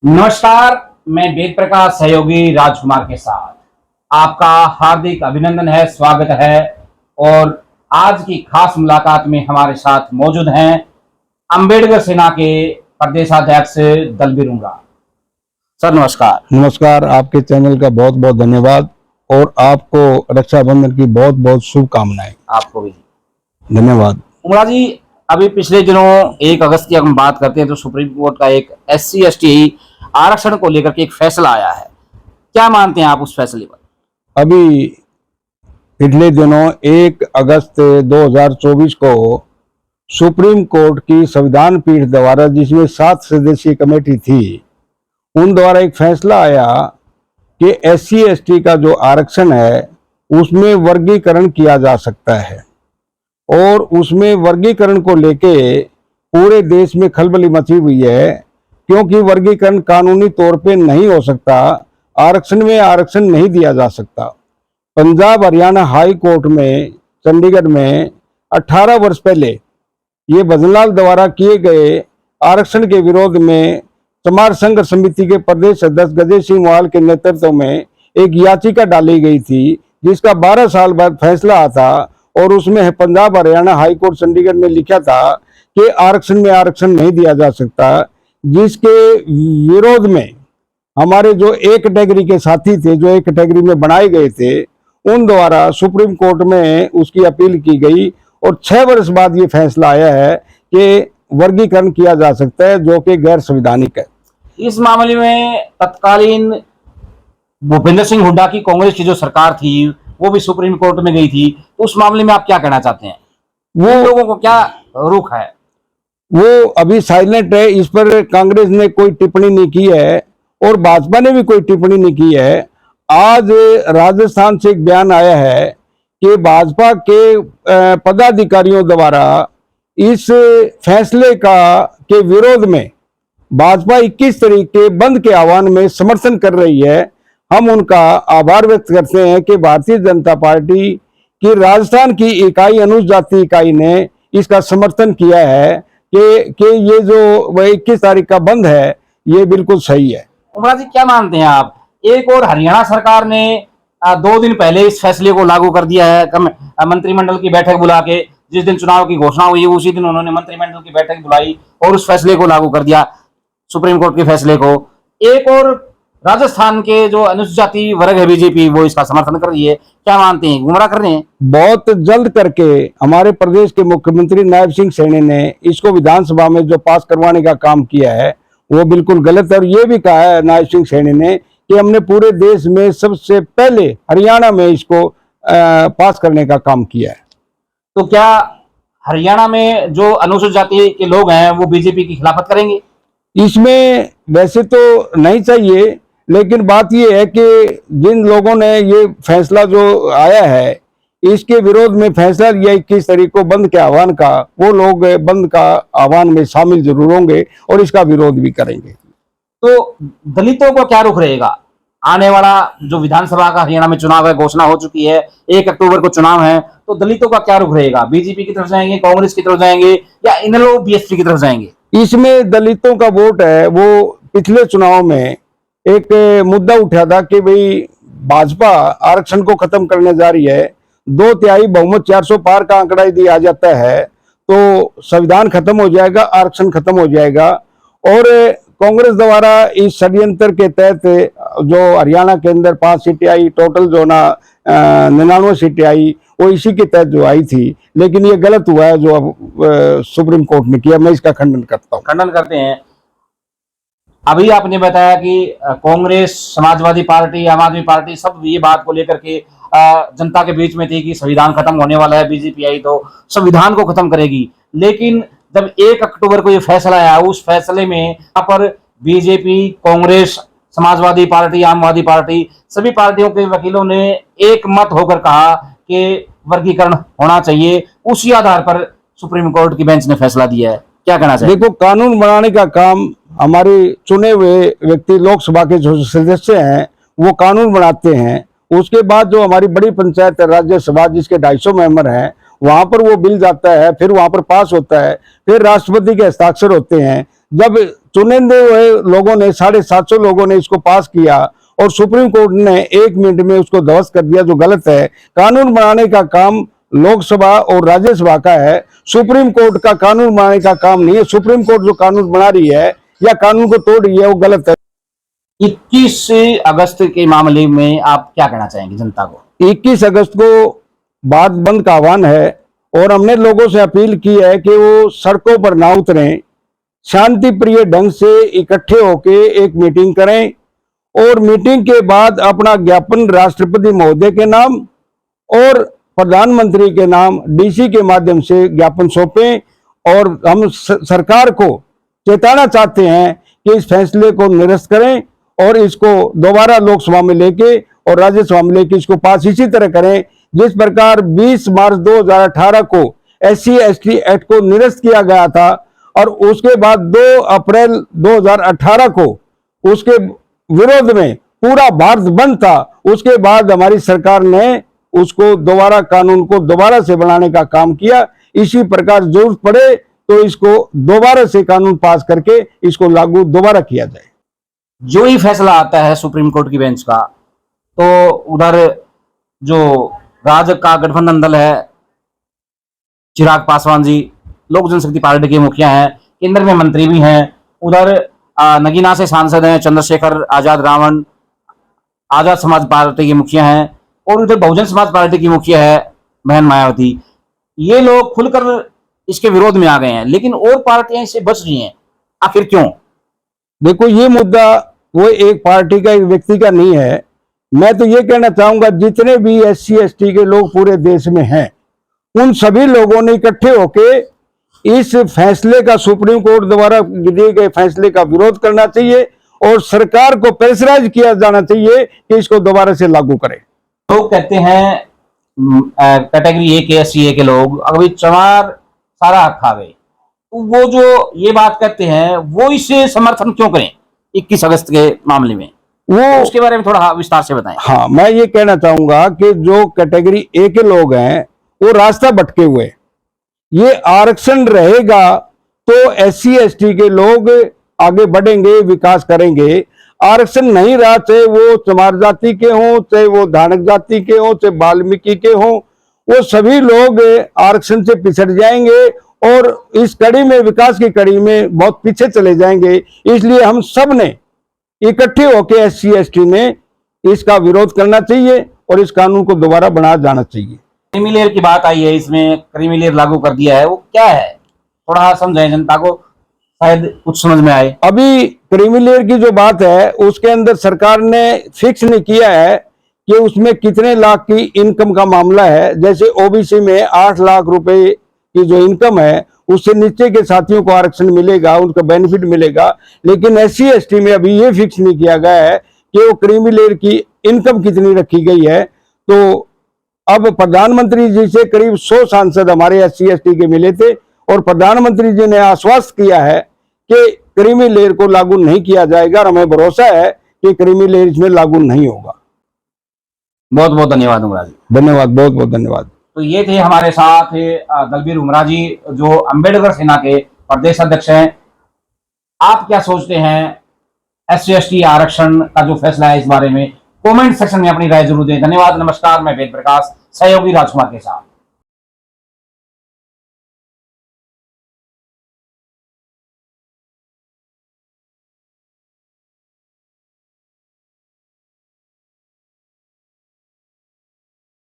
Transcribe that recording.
नमस्कार, मैं वेद प्रकाश सहयोगी राजकुमार के साथ आपका हार्दिक अभिनंदन है, स्वागत है। और आज की खास मुलाकात में हमारे साथ मौजूद हैं अंबेडकर सेना के प्रदेशाध्यक्ष दलबीर उमरा। सर नमस्कार। नमस्कार, आपके चैनल का बहुत बहुत धन्यवाद और आपको रक्षाबंधन की बहुत बहुत शुभकामनाएं। आपको भी धन्यवाद। उमरा जी, अभी पिछले दिनों 1 अगस्त की हम बात करते हैं तो सुप्रीम कोर्ट का एक SC/ST आरक्षण को लेकर के एक फैसला आया है। क्या मानते हैं आप उस फैसले पर? अभी पिछले दिनों 1 अगस्त 2024 को सुप्रीम कोर्ट की संविधान पीठ द्वारा, जिसमें 7 सदस्यीय कमेटी थी, उन द्वारा एक फैसला आया कि SC/ST का जो आरक्षण है उसमें वर्गीकरण किया जा सकता है। और उसमें वर्गीकरण को लेके पूरे देश में खलबली मची हुई है, क्योंकि वर्गीकरण कानूनी तौर पे नहीं हो सकता, आरक्षण में आरक्षण नहीं दिया जा सकता। पंजाब हरियाणा हाई कोर्ट में चंडीगढ़ में 18 वर्ष पहले ये भजनलाल द्वारा किए गए आरक्षण के विरोध में चमार संघर्ष समिति के प्रदेश अध्यक्ष गजेश सिंह वाल के नेतृत्व में एक याचिका डाली गई थी, जिसका 12 साल बाद फैसला आता और उसमें पंजाब हरियाणा हाई कोर्ट चंडीगढ़ ने लिखा था कि आरक्षण में आरक्षण नहीं दिया जा सकता, जिसके विरोध में हमारे जो एक कैटेगरी के साथी थे, जो एक कैटेगरी में बनाए गए थे, उन द्वारा सुप्रीम कोर्ट में उसकी अपील की गई और 6 वर्ष बाद ये फैसला आया है कि वर्गीकरण किया जा सकता है, जो कि गैर संवैधानिक है। इस मामले में तत्कालीन भूपेंद्र सिंह हुड्डा की कांग्रेस की जो सरकार थी वो भी सुप्रीम कोर्ट में गई थी, तो उस मामले में आप क्या कहना चाहते हैं? वो लोगों को क्या रुख है? वो अभी साइलेंट है, इस पर कांग्रेस ने कोई टिप्पणी नहीं की है और भाजपा ने भी कोई टिप्पणी नहीं की है। आज राजस्थान से एक बयान आया है कि भाजपा के पदाधिकारियों द्वारा इस फैसले के विरोध में भाजपा 21 तारीख के बंद के आह्वान में समर्थन कर रही है। हम उनका आभार व्यक्त करते हैं कि भारतीय जनता पार्टी की राजस्थान की इकाई, अनुसूचित जाति इकाई ने इसका समर्थन किया है कि ये जो 21 तारीख का बंद है ये बिल्कुल सही है। उमरा जी, क्या मानते हैं आप? एक और हरियाणा सरकार ने 2 दिन पहले इस फैसले को लागू कर दिया है। मंत्रिमंडल की बैठक बुला के, जिस दिन चुनाव की घोषणा हुई उसी दिन उन्होंने मंत्रिमंडल की बैठक बुलाई और उस फैसले को लागू कर दिया, सुप्रीम कोर्ट के फैसले को। एक और राजस्थान के जो अनुसूचित जाति वर्ग है BJP, वो इसका समर्थन कर रही है। क्या मानते हैं, गुमराह कर रहे हैं? बहुत जल्द करके हमारे प्रदेश के मुख्यमंत्री नायब सिंह सैनी ने इसको विधानसभा में जो पास करवाने का काम किया है वो बिल्कुल गलत है। और ये भी कहा है नायब सिंह सैनी ने कि हमने पूरे देश में सबसे पहले हरियाणा में इसको पास करने का काम किया है। तो क्या हरियाणा में जो अनुसूचित जाति के लोग हैं वो BJP की खिलाफत करेंगे? इसमें वैसे तो नहीं चाहिए, लेकिन बात यह है कि जिन लोगों ने ये फैसला जो आया है इसके विरोध में फैसला लिया 21 तारीख को बंद के आह्वान का, वो लोग बंद का आह्वान में शामिल जरूर होंगे और इसका विरोध भी करेंगे। तो दलितों को क्या रुख रहेगा? आने वाला जो विधानसभा का हरियाणा में चुनाव है, घोषणा हो चुकी है, 1 अक्टूबर को चुनाव है, तो दलितों का क्या रुख रहेगा? BJP की तरफ जाएंगे, कांग्रेस की तरफ जाएंगे या इन लोग BSP की तरफ जाएंगे? इसमें दलितों का वोट है, वो पिछले चुनाव में एक मुद्दा उठा था कि भाई भाजपा आरक्षण को खत्म करने जा रही है, 2/3 बहुमत 400 पार का आंकड़ा यदि आ जाता है तो संविधान खत्म हो जाएगा, आरक्षण खत्म हो जाएगा। और कांग्रेस द्वारा इस षड्यंत्र के तहत जो हरियाणा के अंदर 5 सीटें आई, टोटल जो 99 सीटें आई, वो इसी के तहत जो आई थी, लेकिन ये गलत हुआ है जो अब सुप्रीम कोर्ट ने किया। मैं इसका खंडन करता हूँ। खंडन करते हैं। अभी आपने बताया कि कांग्रेस, समाजवादी पार्टी, आम आदमी पार्टी सब ये बात को लेकर के जनता के बीच में थी कि संविधान खत्म होने वाला है, BJP आई तो संविधान को खत्म करेगी। लेकिन जब 1 अक्टूबर को ये फैसला आया, उस फैसले में यहाँ पर BJP, कांग्रेस, समाजवादी पार्टी, आमवादी पार्टी, सभी पार्टियों के वकीलों ने एक मत होकर कहा कि वर्गीकरण होना चाहिए। उसी आधार पर सुप्रीम कोर्ट की बेंच ने फैसला दिया है। क्या कहना चाहिए? देखो, कानून बनाने का काम हमारे चुने हुए व्यक्ति, लोकसभा के जो सदस्य हैं वो कानून बनाते हैं। उसके बाद जो हमारी बड़ी पंचायत है राज्यसभा, जिसके 250 मेंबर हैं, वहां पर वो बिल जाता है, फिर वहां पर पास होता है, फिर राष्ट्रपति के हस्ताक्षर होते हैं। जब चुनिंदे हुए लोगों ने 750 लोगों ने इसको पास किया और सुप्रीम कोर्ट ने 1 मिनट में उसको ध्वस्त कर दिया, जो गलत है। कानून बनाने का काम लोकसभा और राज्यसभा का है, सुप्रीम कोर्ट का कानून बनाने का काम नहीं है। सुप्रीम कोर्ट जो कानून बना रही है या कानून को तोड़ रही है, वो गलत है। 21 अगस्त के मामले में आप क्या कहना चाहेंगे जनता को? 21 अगस्त को बात बंद का आह्वान है और हमने लोगों से अपील की है कि वो सड़कों पर ना उतरें, शांति प्रिय ढंग से इकट्ठे होकर एक मीटिंग करें और मीटिंग के बाद अपना ज्ञापन राष्ट्रपति महोदय के नाम और प्रधानमंत्री के नाम डीसी के माध्यम से ज्ञापन सौंपें। और हम सरकार को चेताना चाहते हैं कि इस फैसले को निरस्त करें और इसको दोबारा लोकसभा में लेके और राज्यसभा में लेके इसको पास इसी तरह करें जिस प्रकार 20 मार्च 2018 को SC/ST एक्ट को निरस्त किया गया था और उसके बाद 2 अप्रैल 2018 को उसके विरोध में पूरा भारत बंद था। उसके बाद हमारी सरकार ने उसको दोबारा कानून को दोबारा से बनाने का काम किया। इसी प्रकार जरूरत पड़े तो इसको दोबारा से कानून पास करके इसको लागू दोबारा किया जाए। जो ही फैसला आता है सुप्रीम कोर्ट की बेंच का, तो उधर जो राजग का गठबंधन दल है, चिराग पासवान जी लोक जनशक्ति पार्टी के मुखिया हैं, केंद्र में मंत्री भी हैं, उधर नगीना से सांसद हैं चंद्रशेखर आजाद रावण, आजाद समाज पार्टी के मुखिया हैं, और उधर बहुजन समाज पार्टी की मुखिया है बहन मायावती। ये लोग खुलकर इसके विरोध में आ गए हैं, लेकिन और पार्टियां इससे बच रही हैं। आखिर क्यों? देखो, ये मुद्दा वो एक पार्टी का, एक व्यक्ति का नहीं है। मैं तो ये कहना चाहूंगा जितने भी SC/ST के लोग पूरे देश में हैं, उन सभी लोगों ने इकट्ठे होके इस फैसले का, सुप्रीम कोर्ट द्वारा दिए गए फैसले का विरोध करना चाहिए और सरकार को प्रेशराइज किया जाना चाहिए कि इसको दोबारा से लागू करें। लोग कहते हैं कैटेगरी ए के SC/A के लोग अभी चमार सारा खा गए, तो वो जो ये बात कहते हैं वो इसे समर्थन क्यों करें 21 अगस्त के मामले में? वो उसके बारे में थोड़ा विस्तार से बताएं। हाँ, मैं ये कहना चाहूंगा कि जो कैटेगरी ए के लोग हैं वो रास्ता भटके हुए, ये आरक्षण रहेगा तो SC/ST के लोग आगे बढ़ेंगे, विकास करेंगे। आरक्षण नहीं रहा, चाहे वो चमार जाति के हों, चाहे वो धानक जाति के हों, चाहे वाल्मीकि के हों, वो सभी लोग आरक्षण से पिछड़ जाएंगे और इस कड़ी में, विकास की कड़ी में बहुत पीछे चले जाएंगे। इसलिए हम सब ने इकट्ठे होकर SC/ST ने इसका विरोध करना चाहिए और इस कानून को दोबारा बनाया जाना चाहिए। क्रीमी लेयर की बात आई है, इसमें क्रीमी लेयर लागू कर दिया है, वो क्या है? थोड़ा समझाएं जनता को, शायद कुछ समझ में आए। अभी क्रीमी लेयर की जो बात है उसके अंदर सरकार ने फिक्स नहीं किया है कि उसमें कितने लाख की इनकम का मामला है। जैसे OBC में 8 लाख रुपए की जो इनकम है उससे नीचे के साथियों को आरक्षण मिलेगा, उनका बेनिफिट मिलेगा। लेकिन SC/ST में अभी ये फिक्स नहीं किया गया है कि वो क्रीमी लेयर की इनकम कितनी रखी गई है। तो अब प्रधानमंत्री जी से करीब 100 सांसद हमारे SC/ST के मिले थे और प्रधानमंत्री जी ने आश्वस्त किया है कि क्रीमी लेयर को लागू नहीं किया जाएगा और हमें भरोसा है कि क्रीमी लेयर इसमें लागू नहीं होगा। बहुत बहुत धन्यवाद उमरा जी। धन्यवाद, बहुत बहुत धन्यवाद। तो ये थे हमारे साथ दलबीर उमरा जी, जो अंबेडकर सेना के प्रदेश अध्यक्ष हैं। आप क्या सोचते हैं SC/ST आरक्षण का जो फैसला है, इस बारे में कमेंट सेक्शन में अपनी राय जरूर दें। धन्यवाद, नमस्कार। मैं वेद प्रकाश, सहयोगी राजकुमार के साथ।